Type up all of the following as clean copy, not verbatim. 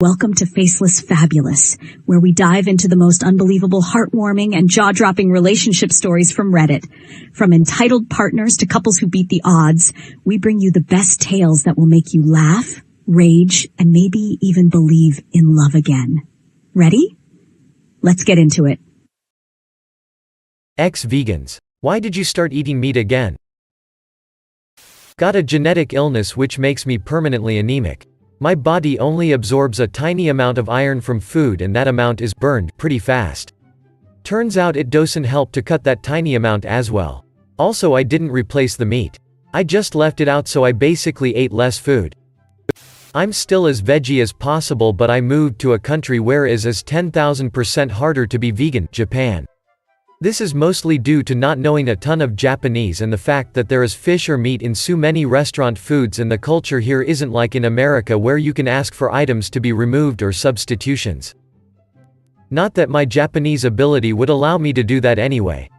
Welcome to Faceless Fabulous, where we dive into the most unbelievable, heartwarming, and jaw-dropping relationship stories from Reddit. From entitled partners to couples who beat the odds, we bring you the best tales that will make you laugh, rage, and maybe even believe in love again. Ready? Let's get into it. Ex-vegans. Why did you start eating meat again? Got a genetic illness which makes me permanently anemic. My body only absorbs a tiny amount of iron from food and that amount is burned pretty fast. Turns out it doesn't help to cut that tiny amount as well. Also, I didn't replace the meat. I just left it out, so I basically ate less food. I'm still as veggie as possible, but I moved to a country where it is 10,000% harder to be vegan, Japan. This is mostly due to not knowing a ton of Japanese and the fact that there is fish or meat in so many restaurant foods, and the culture here isn't like in America where you can ask for items to be removed or substitutions. Not that my Japanese ability would allow me to do that anyway.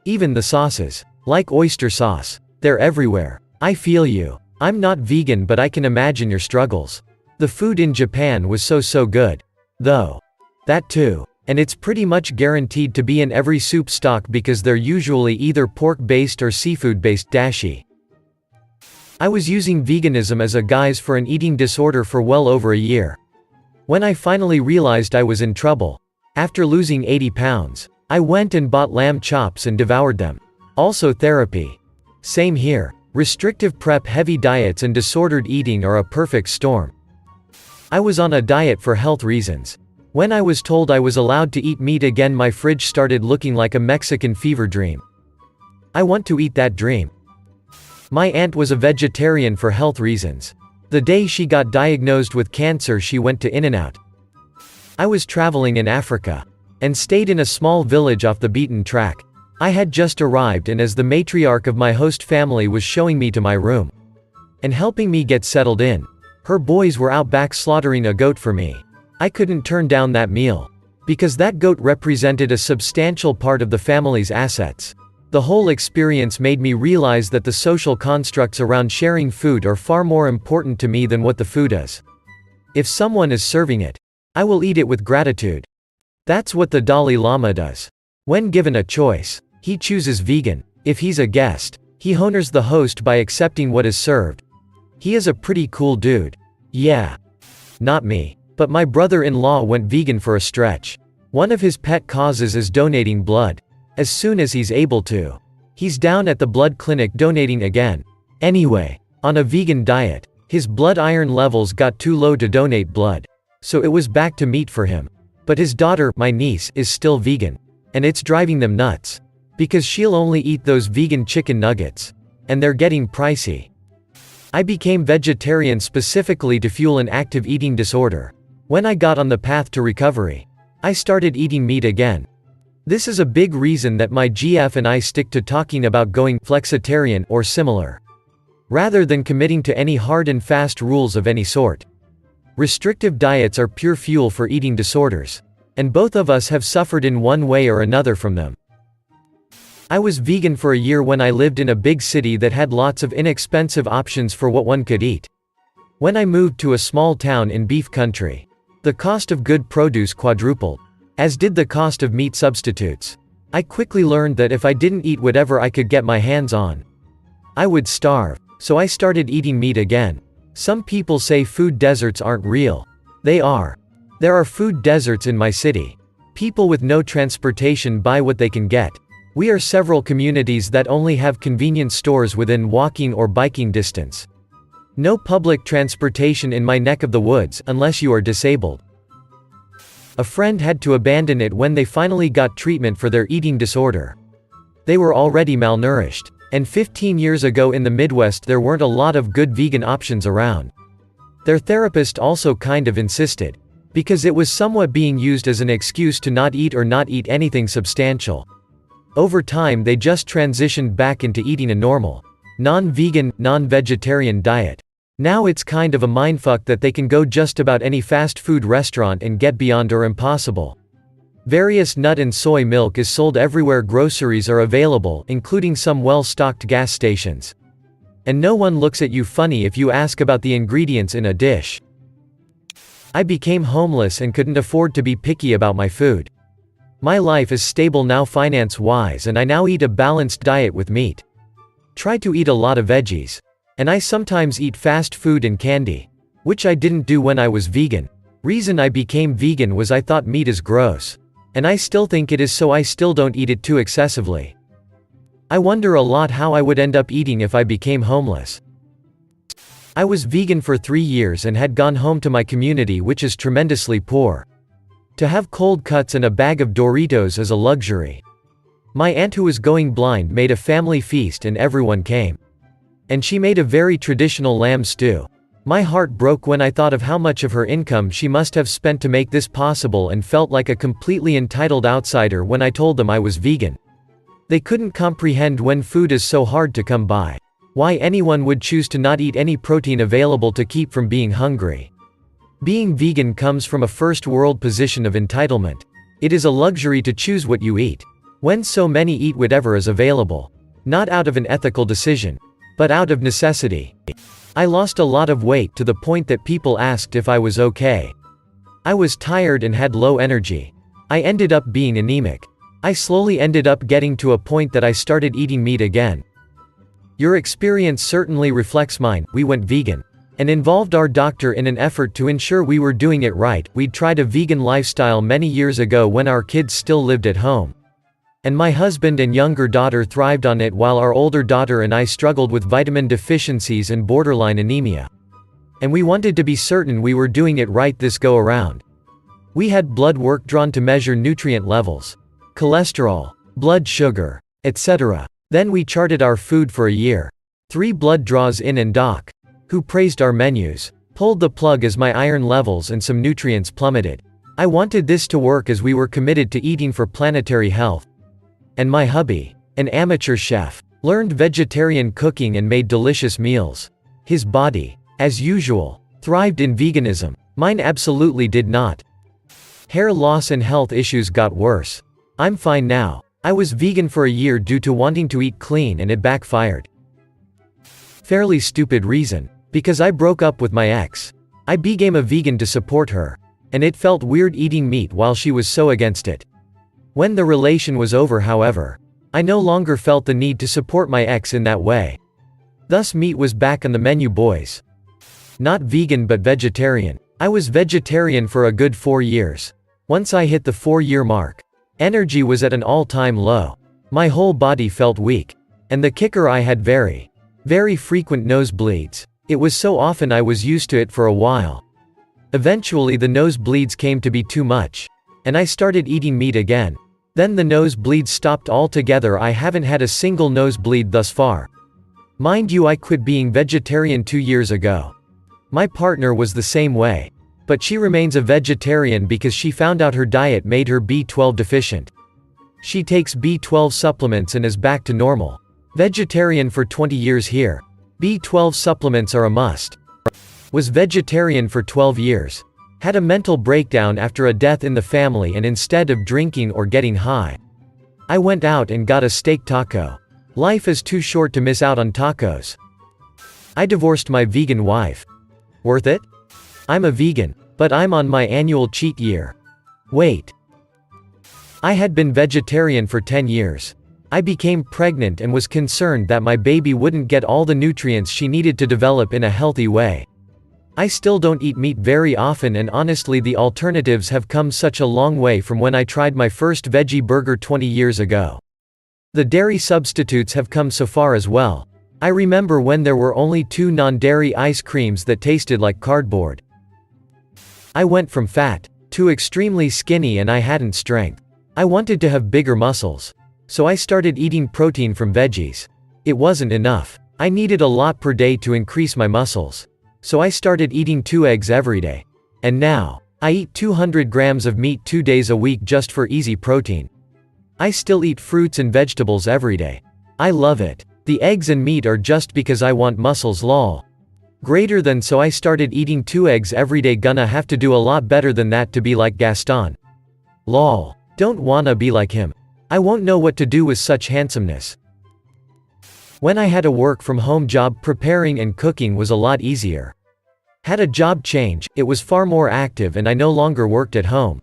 Even the sauces. Like oyster sauce. They're everywhere. I feel you. I'm not vegan, but I can imagine your struggles. The food in Japan was so good. Though. That too. And it's pretty much guaranteed to be in every soup stock because they're usually either pork-based or seafood-based dashi. I was using veganism as a guise for an eating disorder for well over a year. When I finally realized I was in trouble, after losing 80 pounds, I went and bought lamb chops and devoured them. Also therapy. Same here. Restrictive prep, heavy diets, and disordered eating are a perfect storm. I was on a diet for health reasons. When I was told I was allowed to eat meat again, my fridge started looking like a Mexican fever dream. I want to eat that dream. My aunt was a vegetarian for health reasons. The day she got diagnosed with cancer, she went to In-N-Out. I was traveling in Africa and stayed in a small village off the beaten track. I had just arrived, and as the matriarch of my host family was showing me to my room and helping me get settled in, her boys were out back slaughtering a goat for me. I couldn't turn down that meal, because that goat represented a substantial part of the family's assets. The whole experience made me realize that the social constructs around sharing food are far more important to me than what the food is. If someone is serving it, I will eat it with gratitude. That's what the Dalai Lama does. When given a choice, he chooses vegan. If he's a guest, he honors the host by accepting what is served. He is a pretty cool dude. Yeah. Not me. But my brother-in-law went vegan for a stretch. One of his pet causes is donating blood. As soon as he's able to, he's down at the blood clinic donating again. Anyway, on a vegan diet, his blood iron levels got too low to donate blood. So it was back to meat for him. But his daughter, my niece, is still vegan. And it's driving them nuts. Because she'll only eat those vegan chicken nuggets. And they're getting pricey. I became vegetarian specifically to fuel an active eating disorder. When I got on the path to recovery, I started eating meat again. This is a big reason that my GF and I stick to talking about going flexitarian or similar, rather than committing to any hard and fast rules of any sort. Restrictive diets are pure fuel for eating disorders, and both of us have suffered in one way or another from them. I was vegan for a year when I lived in a big city that had lots of inexpensive options for what one could eat. When I moved to a small town in beef country, the cost of good produce quadrupled, as did the cost of meat substitutes. I quickly learned that if I didn't eat whatever I could get my hands on, I would starve, so I started eating meat again. Some people say food deserts aren't real. They are. There are food deserts in my city. People with no transportation buy what they can get. We are several communities that only have convenience stores within walking or biking distance. No public transportation in my neck of the woods unless you are disabled. A friend had to abandon it when they finally got treatment for their eating disorder. They were already malnourished, and 15 years ago in the Midwest there weren't a lot of good vegan options around. Their therapist also kind of insisted, because it was somewhat being used as an excuse to not eat or not eat anything substantial. Over time they just transitioned back into eating a normal, non-vegan, non-vegetarian diet. Now it's kind of a mindfuck that they can go just about any fast food restaurant and get Beyond or Impossible. Various nut and soy milk is sold everywhere groceries are available, including some well-stocked gas stations. And no one looks at you funny if you ask about the ingredients in a dish. I became homeless and couldn't afford to be picky about my food. My life is stable now finance-wise, and I now eat a balanced diet with meat. Try to eat a lot of veggies. And I sometimes eat fast food and candy, which I didn't do when I was vegan. Reason I became vegan was I thought meat is gross. And I still think it is, so I still don't eat it too excessively. I wonder a lot how I would end up eating if I became homeless. I was vegan for 3 years and had gone home to my community, which is tremendously poor. To have cold cuts and a bag of Doritos is a luxury. My aunt, who was going blind, made a family feast and everyone came. And she made a very traditional lamb stew. My heart broke when I thought of how much of her income she must have spent to make this possible, and felt like a completely entitled outsider when I told them I was vegan. They couldn't comprehend when food is so hard to come by. Why anyone would choose to not eat any protein available to keep from being hungry. Being vegan comes from a first world position of entitlement. It is a luxury to choose what you eat. When so many eat whatever is available. Not out of an ethical decision, but out of necessity. I lost a lot of weight to the point that people asked if I was okay. I was tired and had low energy. I ended up being anemic. I slowly ended up getting to a point that I started eating meat again. Your experience certainly reflects mine. We went vegan and involved our doctor in an effort to ensure we were doing it right. We'd tried a vegan lifestyle many years ago when our kids still lived at home. And my husband and younger daughter thrived on it, while our older daughter and I struggled with vitamin deficiencies and borderline anemia. And we wanted to be certain we were doing it right this go around. We had blood work drawn to measure nutrient levels, cholesterol, blood sugar, etc. Then we charted our food for a year. 3 blood draws in, and Doc, who praised our menus, pulled the plug as my iron levels and some nutrients plummeted. I wanted this to work as we were committed to eating for planetary health. And my hubby, an amateur chef, learned vegetarian cooking and made delicious meals. His body, as usual, thrived in veganism. Mine absolutely did not. Hair loss and health issues got worse. I'm fine now. I was vegan for a year due to wanting to eat clean, and it backfired. Fairly stupid reason. Because I broke up with my ex. I became a vegan to support her. And it felt weird eating meat while she was so against it. When the relation was over, however, I no longer felt the need to support my ex in that way. Thus meat was back on the menu, boys. Not vegan but vegetarian. I was vegetarian for a good 4 years. Once I hit the 4-year mark, energy was at an all-time low. My whole body felt weak. And the kicker, I had very frequent nosebleeds. It was so often I was used to it for a while. Eventually the nosebleeds came to be too much. And I started eating meat again. Then the nosebleeds stopped altogether. I haven't had a single nosebleed thus far. Mind you, I quit being vegetarian 2 years ago. My partner was the same way. But she remains a vegetarian because she found out her diet made her B12 deficient. She takes B12 supplements and is back to normal. Vegetarian for 20 years here. B12 supplements are a must. Was vegetarian for 12 years. Had a mental breakdown after a death in the family, and instead of drinking or getting high, I went out and got a steak taco. Life is too short to miss out on tacos. I divorced my vegan wife. Worth it? I'm a vegan, but I'm on my annual cheat year. Wait. I had been vegetarian for 10 years. I became pregnant and was concerned that my baby wouldn't get all the nutrients she needed to develop in a healthy way. I still don't eat meat very often, and honestly the alternatives have come such a long way from when I tried my first veggie burger 20 years ago. The dairy substitutes have come so far as well. I remember when there were only 2 non-dairy ice creams that tasted like cardboard. I went from fat to extremely skinny, and I hadn't strength. I wanted to have bigger muscles. So I started eating protein from veggies. It wasn't enough. I needed a lot per day to increase my muscles. So I started eating 2 eggs every day. And now, I eat 200 grams of meat 2 days a week just for easy protein. I still eat fruits and vegetables every day. I love it. The eggs and meat are just because I want muscles, lol. Greater than. So I started eating 2 eggs every day. Gonna have to do a lot better than that to be like Gaston. Lol. Don't wanna be like him. I won't know what to do with such handsomeness. When I had a work from home job, preparing and cooking was a lot easier. Had a job change, it was far more active and I no longer worked at home.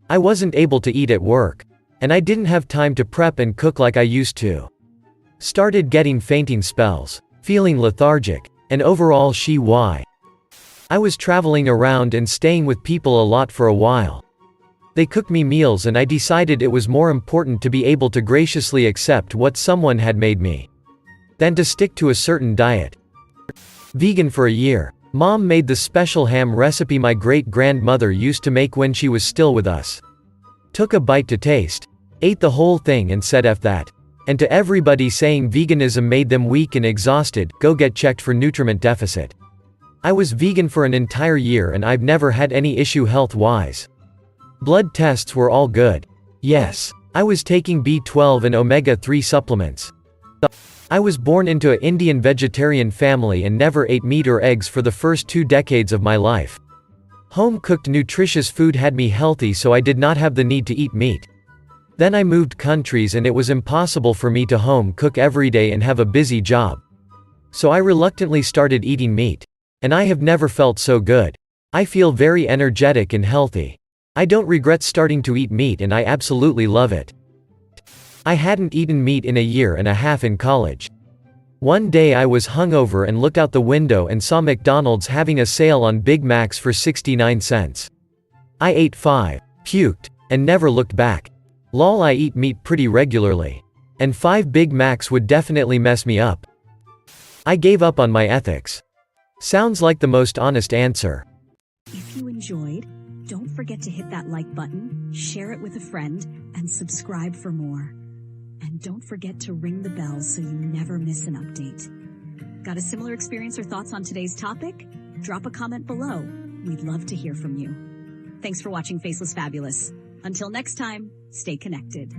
I wasn't able to eat at work. And I didn't have time to prep and cook like I used to. Started getting fainting spells, feeling lethargic, and overall why. I was traveling around and staying with people a lot for a while. They cooked me meals and I decided it was more important to be able to graciously accept what someone had made me than to stick to a certain diet. Vegan for a year. Mom made the special ham recipe my great-grandmother used to make when she was still with us. Took a bite to taste, ate the whole thing and said F that. And to everybody saying veganism made them weak and exhausted, go get checked for nutrient deficit. I was vegan for an entire year and I've never had any issue health-wise. Blood tests were all good. Yes, I was taking B12 and omega-3 supplements. I was born into an Indian vegetarian family and never ate meat or eggs for the first 2 decades of my life. Home-cooked nutritious food had me healthy, so I did not have the need to eat meat. Then I moved countries and it was impossible for me to home cook every day and have a busy job. So I reluctantly started eating meat. And I have never felt so good. I feel very energetic and healthy. I don't regret starting to eat meat and I absolutely love it. I hadn't eaten meat in a year and a half in college. One day I was hungover and looked out the window and saw McDonald's having a sale on Big Macs for 69 cents. I ate 5, puked, and never looked back. Lol, I eat meat pretty regularly. And 5 Big Macs would definitely mess me up. I gave up on my ethics. Sounds like the most honest answer. If you enjoyed, don't forget to hit that like button, share it with a friend, and subscribe for more. And don't forget to ring the bell so you never miss an update. Got a similar experience or thoughts on today's topic? Drop a comment below. We'd love to hear from you. Thanks for watching Faceless Fabulous. Until next time, stay connected.